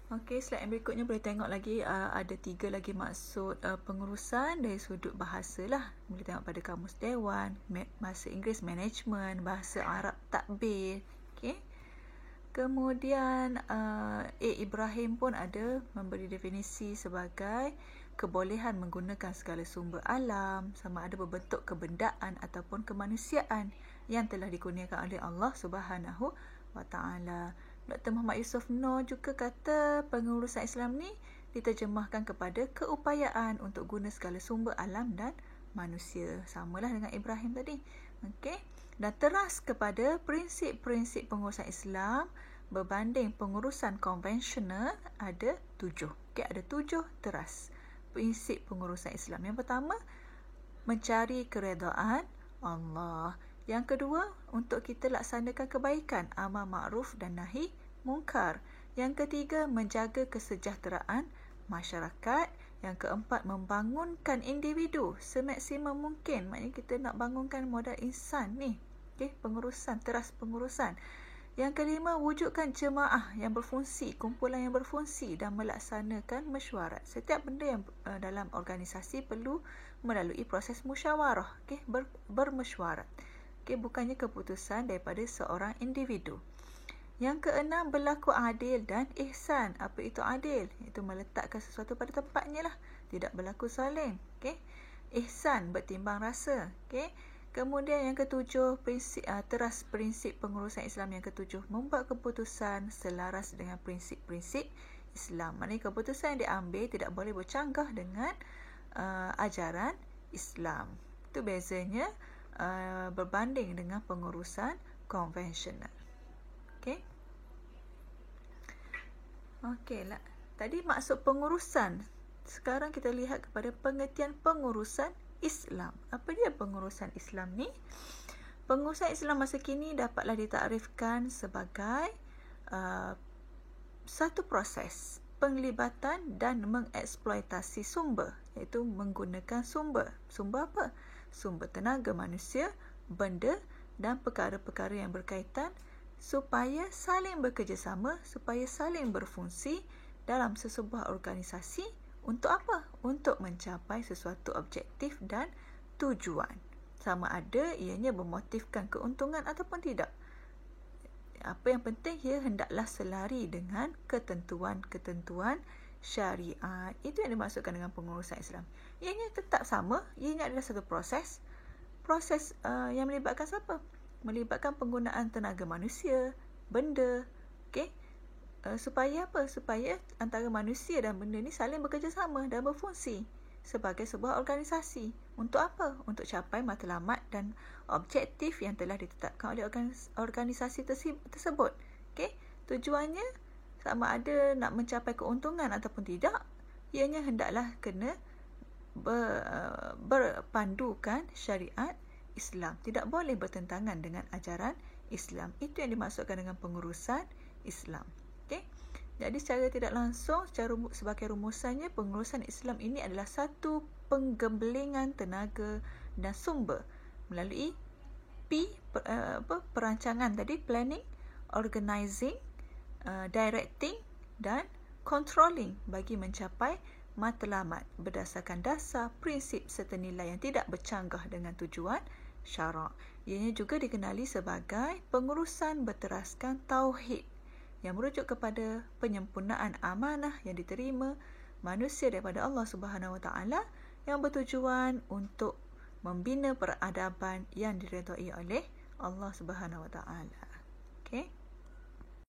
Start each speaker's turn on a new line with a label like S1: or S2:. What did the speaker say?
S1: Okey, slide yang berikutnya boleh tengok lagi ada 3 lagi maksud pengurusan dari sudut bahasa lah. Boleh tengok pada kamus Dewan, bahasa Inggeris management, bahasa Arab takbir. Okey. Kemudian Ibrahim pun ada memberi definisi sebagai kebolehan menggunakan segala sumber alam sama ada berbentuk kebendaan ataupun kemanusiaan yang telah dikurniakan oleh Allah Subhanahu wa taala. Dr. Muhammad Yusof Noor juga kata pengurusan Islam ni diterjemahkan kepada keupayaan untuk guna segala sumber alam dan manusia. Samalah dengan Ibrahim tadi. Okey. Dan teras kepada prinsip-prinsip pengurusan Islam berbanding pengurusan konvensional ada 7. Okey, ada 7 teras prinsip pengurusan Islam. Yang pertama, mencari keredaan Allah. Yang kedua, untuk kita laksanakan kebaikan, amar makruf dan nahi mungkar. Yang ketiga, menjaga kesejahteraan masyarakat. Yang keempat, membangunkan individu semaksimum mungkin. Maknanya kita nak bangunkan modal insan ni. Okay, pengurusan, teras pengurusan. Yang kelima, wujudkan jemaah yang berfungsi, kumpulan yang berfungsi dan melaksanakan mesyuarat. Setiap benda yang dalam organisasi perlu melalui proses musyawarah, okay, bermesyuarat. Okay, bukannya keputusan daripada seorang individu. Yang keenam, berlaku adil dan ihsan. Apa itu adil? Itu meletakkan sesuatu pada tempatnya lah. Tidak berlaku zalim. Okay? Ihsan, bertimbang rasa. Okay? Kemudian yang ketujuh, teras prinsip pengurusan Islam yang ketujuh, membuat keputusan selaras dengan prinsip-prinsip Islam. Maknanya keputusan yang diambil tidak boleh bercanggah dengan ajaran Islam. Itu bezanya berbanding dengan pengurusan konvensional. Okey. Okeylah. Tadi maksud pengurusan. Sekarang kita lihat kepada pengertian pengurusan Islam. Apa dia pengurusan Islam ni? Pengurusan Islam masa kini dapatlah ditakrifkan sebagai satu proses penglibatan dan mengeksploitasi sumber, iaitu menggunakan sumber. Sumber apa? Sumber tenaga manusia, benda dan perkara-perkara yang berkaitan supaya saling bekerjasama, supaya saling berfungsi dalam sesebuah organisasi. Untuk apa? Untuk mencapai sesuatu objektif dan tujuan. Sama ada ianya bermotifkan keuntungan ataupun tidak. Apa yang penting, ia hendaklah selari dengan ketentuan-ketentuan syariat. Itu yang dimaksudkan dengan pengurusan Islam. Ianya tetap sama. Ianya adalah satu proses. Proses yang melibatkan siapa? Melibatkan penggunaan tenaga manusia, benda. Okey? Supaya apa? Supaya antara manusia dan benda ni saling bekerjasama dan berfungsi sebagai sebuah organisasi. Untuk apa? Untuk capai matlamat dan objektif yang telah ditetapkan oleh organisasi tersebut. Okey? Tujuannya sama ada nak mencapai keuntungan ataupun tidak, ianya hendaklah kena berpandukan syariat Islam. Tidak boleh bertentangan dengan ajaran Islam. Itu yang dimaksudkan dengan pengurusan Islam. Okay? Jadi secara tidak langsung, sebagai rumusannya, pengurusan Islam ini adalah satu penggembelingan tenaga dan sumber melalui perancangan tadi, planning, organizing, directing dan controlling bagi mencapai matlamat berdasarkan dasar, prinsip serta nilai yang tidak bercanggah dengan tujuan syarak. Ianya juga dikenali sebagai pengurusan berteraskan tauhid yang merujuk kepada penyempurnaan amanah yang diterima manusia daripada Allah Subhanahu Wa Taala yang bertujuan untuk membina peradaban yang diredai oleh Allah Subhanahu Wa Taala. Okey.